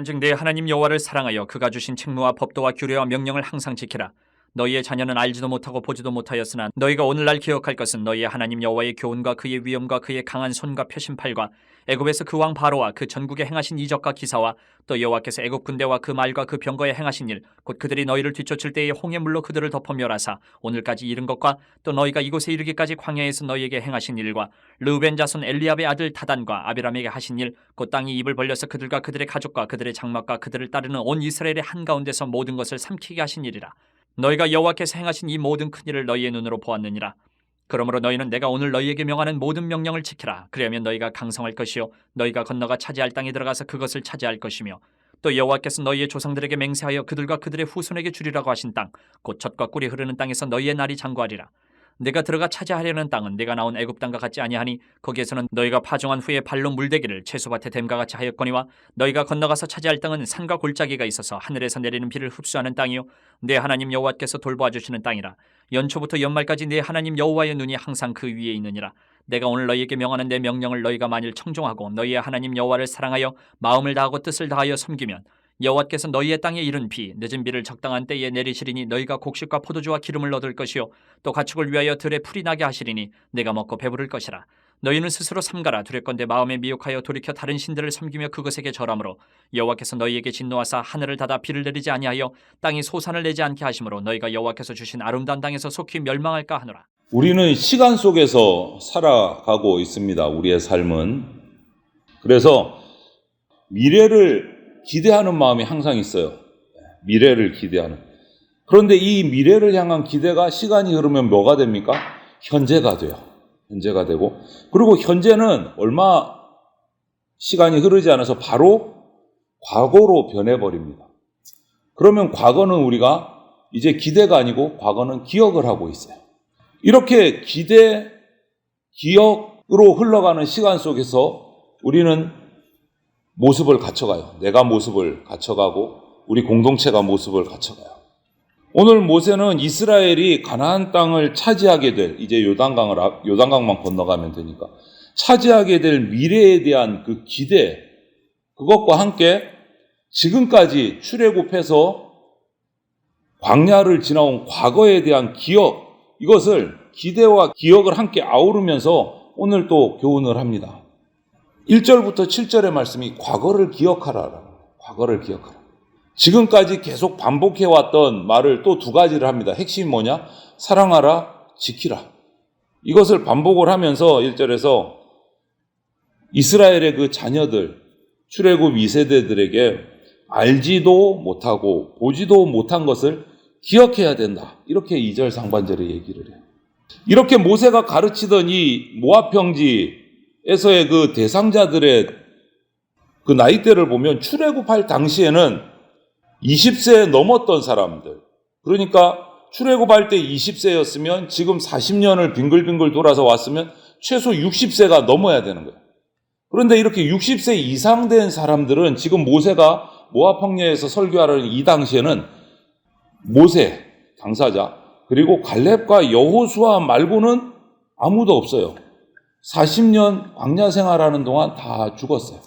그런즉 내 하나님 여호와를 사랑하여 그가 주신 책무와 법도와 규례와 명령을 항상 지키라. 너희의 자녀는 알지도 못하고 보지도 못하였으나 너희가 오늘날 기억할 것은 너희의 하나님 여호와의 교훈과 그의 위엄과 그의 강한 손과 표심팔과 애굽에서 그 왕 바로와 그 전국에 행하신 이적과 기사와 또 여호와께서 애굽 군대와 그 말과 그 병거에 행하신 일, 곧 그들이 너희를 뒤쫓을 때에 홍해 물로 그들을 덮어 멸하사 오늘까지 이른 것과 또 너희가 이곳에 이르기까지 광야에서 너희에게 행하신 일과 르우벤 자손 엘리압의 아들 다단과 아비람에게 하신 일, 곧 땅이 입을 벌려서 그들과 그들의 가족과 그들의 장막과 그들을 따르는 온 이스라엘의 한가운데서 모든 것을 삼키게 하신 일이라. 너희가 여호와께서 행하신 이 모든 큰 일을 너희의 눈으로 보았느니라. 그러므로 너희는 내가 오늘 너희에게 명하는 모든 명령을 지키라. 그리하면 너희가 강성할 것이요 너희가 건너가 차지할 땅에 들어가서 그것을 차지할 것이며 또 여호와께서 너희의 조상들에게 맹세하여 그들과 그들의 후손에게 주리라고 하신 땅, 곧 젖과 꿀이 흐르는 땅에서 너희의 날이 장구하리라. 내가 들어가 차지하려는 땅은 내가 나온 애굽 땅과 같지 아니하니 거기에서는 너희가 파종한 후에 발로 물대기를 채소밭에 댐과 같이 하였거니와 너희가 건너가서 차지할 땅은 산과 골짜기가 있어서 하늘에서 내리는 비를 흡수하는 땅이요 내 하나님 여호와께서 돌보아 주시는 땅이라. 연초부터 연말까지 내 하나님 여호와의 눈이 항상 그 위에 있느니라. 내가 오늘 너희에게 명하는 내 명령을 너희가 만일 청종하고 너희의 하나님 여호와를 사랑하여 마음을 다하고 뜻을 다하여 섬기면 여호와께서 너희의 땅에 이른 비 늦은 비를 적당한 때에 내리시리니 너희가 곡식과 포도주와 기름을 얻을 것이요 또 가축을 위하여 들에 풀이 나게 하시리니 내가 먹고 배부를 것이라. 너희는 스스로 삼가라. 두렵건대 마음에 미혹하여 돌이켜 다른 신들을 섬기며 그것에게 절함으로 여호와께서 너희에게 진노하사 하늘을 닫아 비를 내리지 아니하여 땅이 소산을 내지 않게 하심으로 너희가 여호와께서 주신 아름다운 땅에서 속히 멸망할까 하노라. 우리는 시간 속에서 살아가고 있습니다. 우리의 삶은. 그래서 미래를 기대하는 마음이 항상 있어요. 미래를 기대하는. 그런데 이 미래를 향한 기대가 시간이 흐르면 뭐가 됩니까? 현재가 돼요. 현재가 되고, 그리고 현재는 얼마 시간이 흐르지 않아서 바로 과거로 변해버립니다. 그러면 과거는 우리가 이제 기대가 아니고 과거는 기억을 하고 있어요. 이렇게 기대, 기억으로 흘러가는 시간 속에서 우리는 모습을 갖춰가요. 내가 모습을 갖춰가고 우리 공동체가 모습을 갖춰가요. 오늘 모세는 이스라엘이 가나안 땅을 차지하게 될, 이제 요단강만 건너가면 되니까 차지하게 될 미래에 대한 그 기대, 그것과 함께 지금까지 출애굽해서 광야를 지나온 과거에 대한 기억, 이것을 기대와 기억을 함께 아우르면서 오늘 또 교훈을 합니다. 1절부터 7절의 말씀이 과거를 기억하라. 과거를 기억하라. 지금까지 계속 반복해왔던 말을 또 두 가지를 합니다. 핵심이 뭐냐? 사랑하라, 지키라. 이것을 반복을 하면서 1절에서 이스라엘의 그 자녀들, 출애굽 2세대들에게 알지도 못하고 보지도 못한 것을 기억해야 된다. 이렇게 2절 상반절에 얘기를 해요. 이렇게 모세가 가르치던 이 모압 평지에서의 그 대상자들의 그 나이대를 보면 출애굽할 당시에는 20세 넘었던 사람들, 그러니까 출애굽할 때 20세였으면 지금 40년을 빙글빙글 돌아서 왔으면 최소 60세가 넘어야 되는 거예요. 그런데 이렇게 60세 이상 된 사람들은 지금 모세가 모압 황야에서 설교하는 이 당시에는 모세 당사자 그리고 갈렙과 여호수아 말고는 아무도 없어요. 40년 광야 생활하는 동안 다 죽었어요.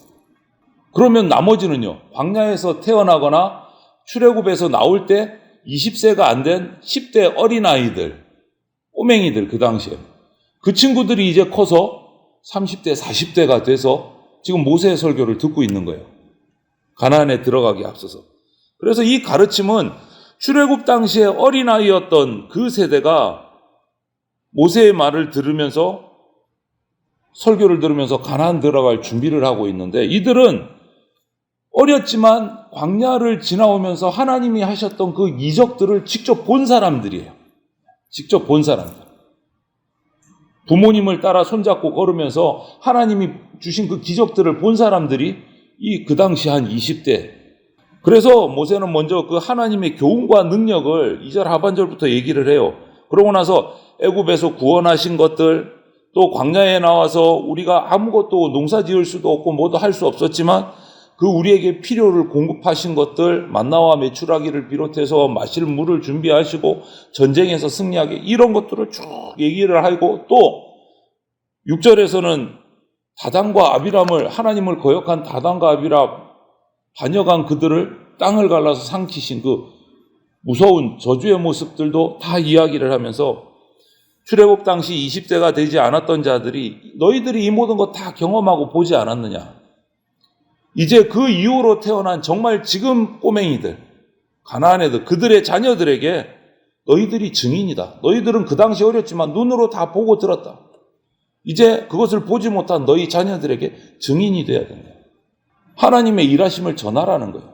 그러면 나머지는요, 광야에서 태어나거나 출애굽에서 나올 때 20세가 안 된 10대 어린아이들, 꼬맹이들, 그 당시에 그 친구들이 이제 커서 30대, 40대가 돼서 지금 모세의 설교를 듣고 있는 거예요. 가나안에 들어가기 앞서서. 그래서 이 가르침은 출애굽 당시에 어린아이였던 그 세대가 모세의 말을 들으면서 설교를 들으면서 가나안 들어갈 준비를 하고 있는데, 이들은 어렸지만 광야를 지나오면서 하나님이 하셨던 그 이적들을 직접 본 사람들이에요. 직접 본 사람들. 부모님을 따라 손잡고 걸으면서 하나님이 주신 그 기적들을 본 사람들이 그 당시 한 20대. 그래서 모세는 먼저 그 하나님의 교훈과 능력을 2절 하반절부터 얘기를 해요. 그러고 나서 애굽에서 구원하신 것들, 또 광야에 나와서 우리가 아무것도 농사 지을 수도 없고 뭐도 할 수 없었지만 그 우리에게 필요를 공급하신 것들, 만나와 메추라기를 비롯해서 마실 물을 준비하시고 전쟁에서 승리하게, 이런 것들을 쭉 얘기를 하고, 또 6절에서는 다단과 아비람을, 하나님을 거역한 다단과 아비람, 다녀간 그들을 땅을 갈라서 삼키신 그 무서운 저주의 모습들도 다 이야기를 하면서 출애굽 당시 20세가 되지 않았던 자들이 너희들이 이 모든 것 다 경험하고 보지 않았느냐. 이제 그 이후로 태어난 정말 지금 꼬맹이들, 가나안 애들, 그들의 자녀들에게 너희들이 증인이다. 너희들은 그 당시 어렸지만 눈으로 다 보고 들었다. 이제 그것을 보지 못한 너희 자녀들에게 증인이 되어야 된다. 하나님의 일하심을 전하라는 거예요.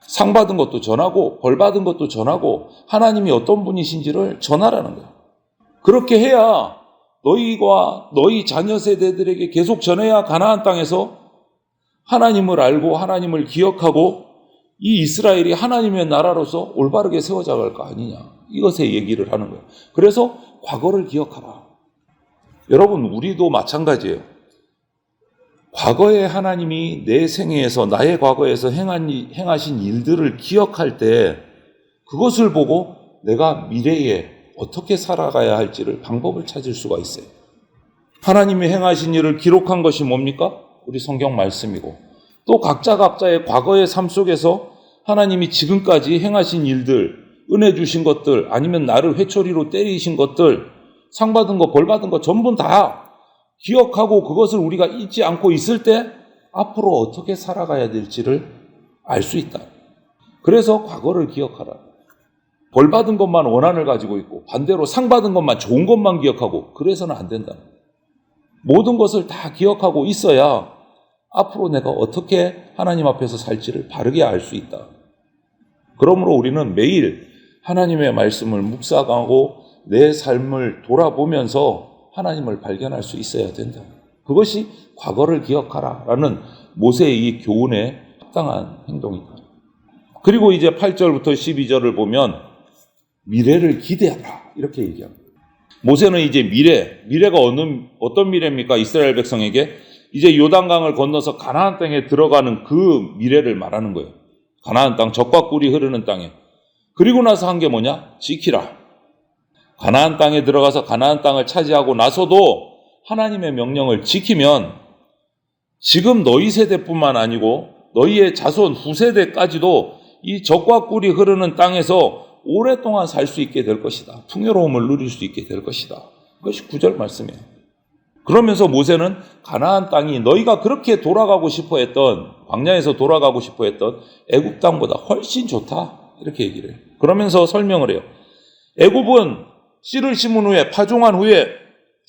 상 받은 것도 전하고 벌 받은 것도 전하고 하나님이 어떤 분이신지를 전하라는 거예요. 그렇게 해야 너희와 너희 자녀 세대들에게 계속 전해야 가나안 땅에서 하나님을 알고 하나님을 기억하고 이 이스라엘이 하나님의 나라로서 올바르게 세워져 갈 거 아니냐. 이것에 얘기를 하는 거예요. 그래서 과거를 기억하라. 여러분, 우리도 마찬가지예요. 과거에 하나님이 내 생애에서 나의 과거에서 행하신 일들을 기억할 때 그것을 보고 내가 미래에 어떻게 살아가야 할지를 방법을 찾을 수가 있어요. 하나님이 행하신 일을 기록한 것이 뭡니까? 우리 성경 말씀이고 또 각자의 과거의 삶 속에서 하나님이 지금까지 행하신 일들, 은혜 주신 것들, 아니면 나를 회초리로 때리신 것들, 상 받은 거, 벌 받은 거 전부 다 기억하고 그것을 우리가 잊지 않고 있을 때 앞으로 어떻게 살아가야 될지를 알 수 있다. 그래서 과거를 기억하라. 벌 받은 것만 원한을 가지고 있고 반대로 상 받은 것만 좋은 것만 기억하고 그래서는 안 된다. 모든 것을 다 기억하고 있어야 앞으로 내가 어떻게 하나님 앞에서 살지를 바르게 알 수 있다. 그러므로 우리는 매일 하나님의 말씀을 묵상하고 내 삶을 돌아보면서 하나님을 발견할 수 있어야 된다. 그것이 과거를 기억하라라는 모세의 이 교훈에 합당한 행동이다. 그리고 이제 8절부터 12절을 보면 미래를 기대하라 이렇게 얘기합니다. 모세는 이제 미래가 어떤 미래입니까? 이스라엘 백성에게 이제 요단강을 건너서 가나안 땅에 들어가는 그 미래를 말하는 거예요. 가나안 땅, 젖과 꿀이 흐르는 땅에. 그리고 나서 한 게 뭐냐? 지키라. 가나안 땅에 들어가서 가나안 땅을 차지하고 나서도 하나님의 명령을 지키면 지금 너희 세대뿐만 아니고 너희의 자손 후세대까지도 이 젖과 꿀이 흐르는 땅에서 오랫동안 살 수 있게 될 것이다. 풍요로움을 누릴 수 있게 될 것이다. 그것이 9절 말씀이에요. 그러면서 모세는 가나안 땅이 너희가 그렇게 돌아가고 싶어 했던, 광야에서 돌아가고 싶어 했던 애굽 땅보다 훨씬 좋다. 이렇게 얘기를 해요. 그러면서 설명을 해요. 애굽은 씨를 심은 후에 파종한 후에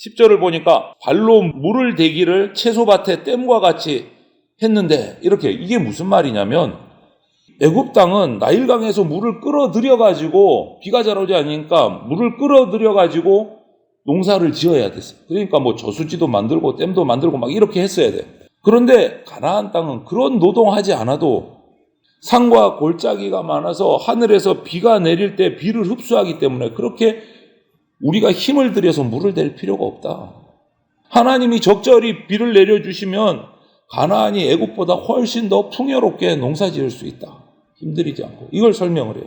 10절을 보니까 발로 물을 대기를 채소밭에 댐과 같이 했는데 이렇게 이게 무슨 말이냐면 애굽 땅은 나일강에서 물을 끌어들여가지고 비가 잘 오지 않으니까 물을 끌어들여가지고 농사를 지어야 됐어요. 그러니까 뭐 저수지도 만들고 댐도 만들고 막 이렇게 했어야 돼. 그런데 가나안 땅은 그런 노동하지 않아도 산과 골짜기가 많아서 하늘에서 비가 내릴 때 비를 흡수하기 때문에 그렇게 우리가 힘을 들여서 물을 댈 필요가 없다. 하나님이 적절히 비를 내려주시면 가나안이 애굽보다 훨씬 더 풍요롭게 농사 지을 수 있다. 힘들이지 않고. 이걸 설명을 해요.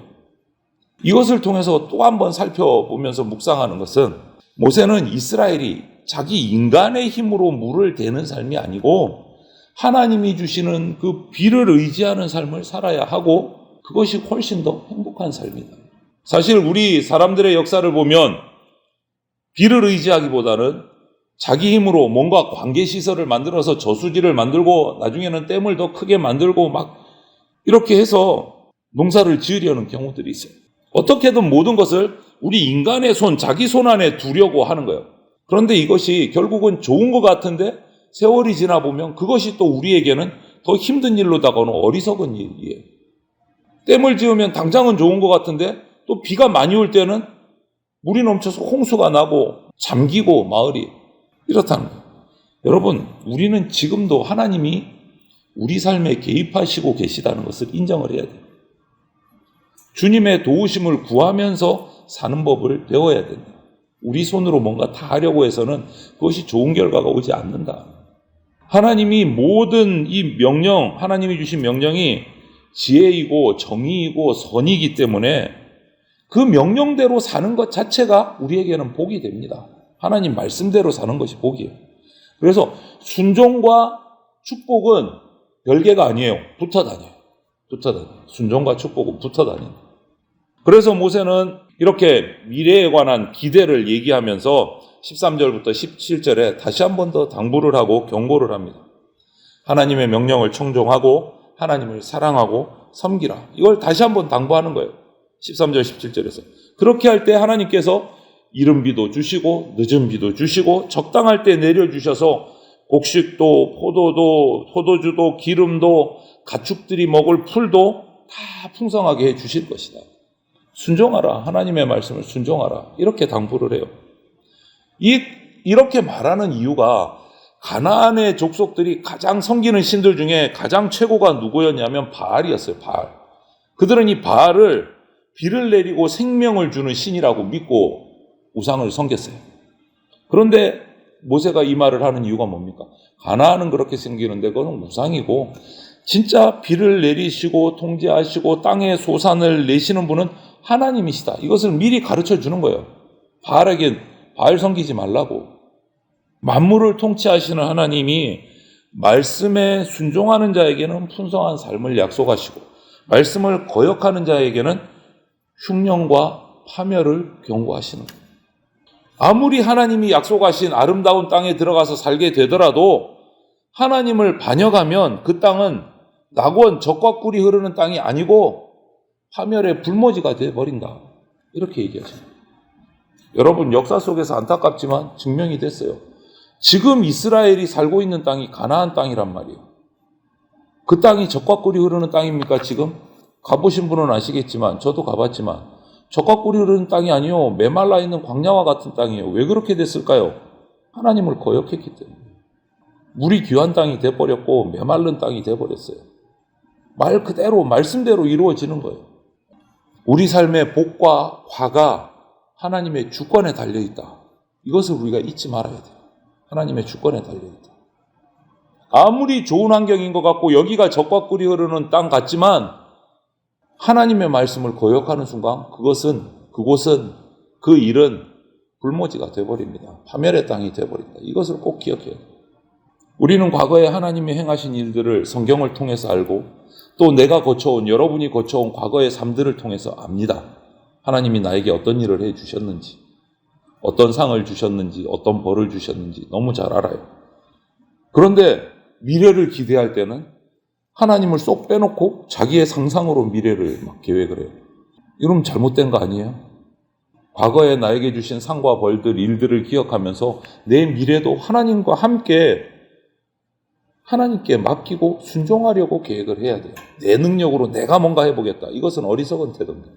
이것을 통해서 또 한 번 살펴보면서 묵상하는 것은 모세는 이스라엘이 자기 인간의 힘으로 물을 대는 삶이 아니고 하나님이 주시는 그 비를 의지하는 삶을 살아야 하고 그것이 훨씬 더 행복한 삶이다. 사실 우리 사람들의 역사를 보면 비를 의지하기보다는 자기 힘으로 뭔가 관계시설을 만들어서 저수지를 만들고 나중에는 댐을 더 크게 만들고 막 이렇게 해서 농사를 지으려는 경우들이 있어요. 어떻게든 모든 것을 우리 인간의 손, 자기 손 안에 두려고 하는 거예요. 그런데 이것이 결국은 좋은 것 같은데 세월이 지나 보면 그것이 또 우리에게는 더 힘든 일로 다가오는 어리석은 일이에요. 댐을 지으면 당장은 좋은 것 같은데 또 비가 많이 올 때는 물이 넘쳐서 홍수가 나고 잠기고 마을이 이렇다는 거예요. 여러분, 우리는 지금도 하나님이 우리 삶에 개입하시고 계시다는 것을 인정을 해야 돼요. 주님의 도우심을 구하면서 사는 법을 배워야 된다. 우리 손으로 뭔가 다 하려고 해서는 그것이 좋은 결과가 오지 않는다. 하나님이 모든 이 명령, 하나님이 주신 명령이 지혜이고 정의이고 선이기 때문에 그 명령대로 사는 것 자체가 우리에게는 복이 됩니다. 하나님 말씀대로 사는 것이 복이에요. 그래서 순종과 축복은 별개가 아니에요. 붙어 다녀요. 순종과 축복은 붙어 다닌다. 그래서 모세는 이렇게 미래에 관한 기대를 얘기하면서 13절부터 17절에 다시 한 번 더 당부를 하고 경고를 합니다. 하나님의 명령을 청종하고 하나님을 사랑하고 섬기라. 이걸 다시 한 번 당부하는 거예요. 13절 17절에서. 그렇게 할 때 하나님께서 이른 비도 주시고 늦은 비도 주시고 적당할 때 내려주셔서 곡식도 포도도 포도주도 기름도 가축들이 먹을 풀도 다 풍성하게 해 주실 것이다. 순종하라. 하나님의 말씀을 순종하라. 이렇게 당부를 해요. 이렇게 말하는 이유가 가나안의 족속들이 가장 섬기는 신들 중에 가장 최고가 누구였냐면 바알이었어요. 바알. 그들은 이 바알을 비를 내리고 생명을 주는 신이라고 믿고 우상을 섬겼어요. 그런데 모세가 이 말을 하는 이유가 뭡니까? 가나안은 그렇게 섬기는데 그건 우상이고 진짜 비를 내리시고 통제하시고 땅에 소산을 내시는 분은 하나님이시다. 이것을 미리 가르쳐 주는 거예요. 바알에게 바알 섬기지 말라고. 만물을 통치하시는 하나님이 말씀에 순종하는 자에게는 풍성한 삶을 약속하시고 말씀을 거역하는 자에게는 흉년과 파멸을 경고하시는 거예요. 아무리 하나님이 약속하신 아름다운 땅에 들어가서 살게 되더라도 하나님을 반역하면 그 땅은 낙원, 적과 꿀이 흐르는 땅이 아니고 파멸의 불모지가 되어버린다. 이렇게 얘기하죠. 여러분, 역사 속에서 안타깝지만 증명이 됐어요. 지금 이스라엘이 살고 있는 땅이 가나안 땅이란 말이에요. 그 땅이 적과 꿀이 흐르는 땅입니까 지금? 가보신 분은 아시겠지만 저도 가봤지만 적과 꿀이 흐르는 땅이 아니요, 메말라 있는 광야와 같은 땅이에요. 왜 그렇게 됐을까요? 하나님을 거역했기 때문에. 물이 귀한 땅이 돼버렸고 메마른 땅이 돼버렸어요. 말 그대로 말씀대로 이루어지는 거예요. 우리 삶의 복과 화가 하나님의 주권에 달려있다. 이것을 우리가 잊지 말아야 돼요. 하나님의 주권에 달려있다. 아무리 좋은 환경인 것 같고 여기가 적과 꿀이 흐르는 땅 같지만 하나님의 말씀을 거역하는 순간 그곳은 그 일은 불모지가 되어버립니다. 파멸의 땅이 되어버린다. 이것을 꼭 기억해야 돼요. 우리는 과거에 하나님이 행하신 일들을 성경을 통해서 알고 또 내가 거쳐온 여러분이 거쳐온 과거의 삶들을 통해서 압니다. 하나님이 나에게 어떤 일을 해주셨는지 어떤 상을 주셨는지 어떤 벌을 주셨는지 너무 잘 알아요. 그런데 미래를 기대할 때는 하나님을 쏙 빼놓고 자기의 상상으로 미래를 막 계획을 해요. 이러면 잘못된 거 아니에요? 과거에 나에게 주신 상과 벌들, 일들을 기억하면서 내 미래도 하나님과 함께 하나님께 맡기고 순종하려고 계획을 해야 돼요. 내 능력으로 내가 뭔가 해보겠다. 이것은 어리석은 태도입니다.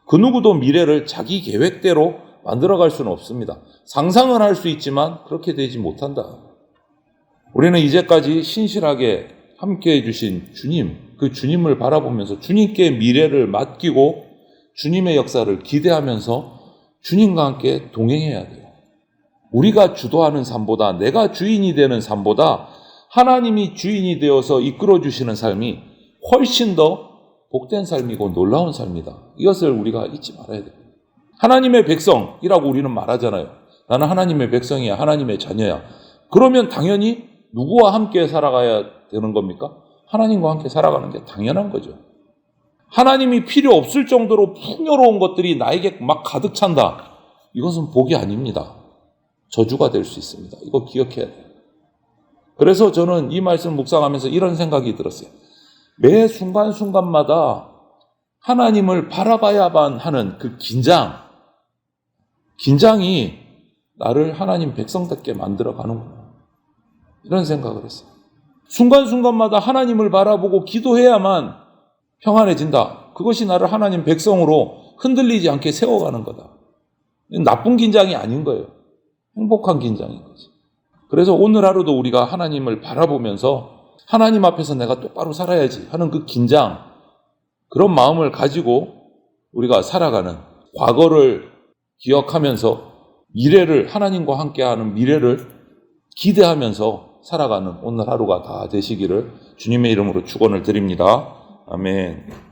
그 누구도 미래를 자기 계획대로 만들어갈 수는 없습니다. 상상은 할 수 있지만 그렇게 되지 못한다. 우리는 이제까지 신실하게 함께 해주신 주님, 그 주님을 바라보면서 주님께 미래를 맡기고 주님의 역사를 기대하면서 주님과 함께 동행해야 돼요. 우리가 주도하는 삶보다 내가 주인이 되는 삶보다 하나님이 주인이 되어서 이끌어주시는 삶이 훨씬 더 복된 삶이고 놀라운 삶이다. 이것을 우리가 잊지 말아야 돼요. 하나님의 백성이라고 우리는 말하잖아요. 나는 하나님의 백성이야. 하나님의 자녀야. 그러면 당연히 누구와 함께 살아가야 되는 겁니까? 하나님과 함께 살아가는 게 당연한 거죠. 하나님이 필요 없을 정도로 풍요로운 것들이 나에게 막 가득 찬다. 이것은 복이 아닙니다. 저주가 될 수 있습니다. 이거 기억해야 돼요. 그래서 저는 이 말씀 묵상하면서 이런 생각이 들었어요. 매 순간순간마다 하나님을 바라봐야만 하는 그 긴장이 나를 하나님 백성답게 만들어가는구나. 이런 생각을 했어요. 순간순간마다 하나님을 바라보고 기도해야만 평안해진다. 그것이 나를 하나님 백성으로 흔들리지 않게 세워가는 거다. 나쁜 긴장이 아닌 거예요. 행복한 긴장인 거지. 그래서 오늘 하루도 우리가 하나님을 바라보면서 하나님 앞에서 내가 똑바로 살아야지 하는 그 긴장, 그런 마음을 가지고 우리가 살아가는, 과거를 기억하면서 미래를, 하나님과 함께하는 미래를 기대하면서 살아가는 오늘 하루가 다 되시기를 주님의 이름으로 축원을 드립니다. 아멘.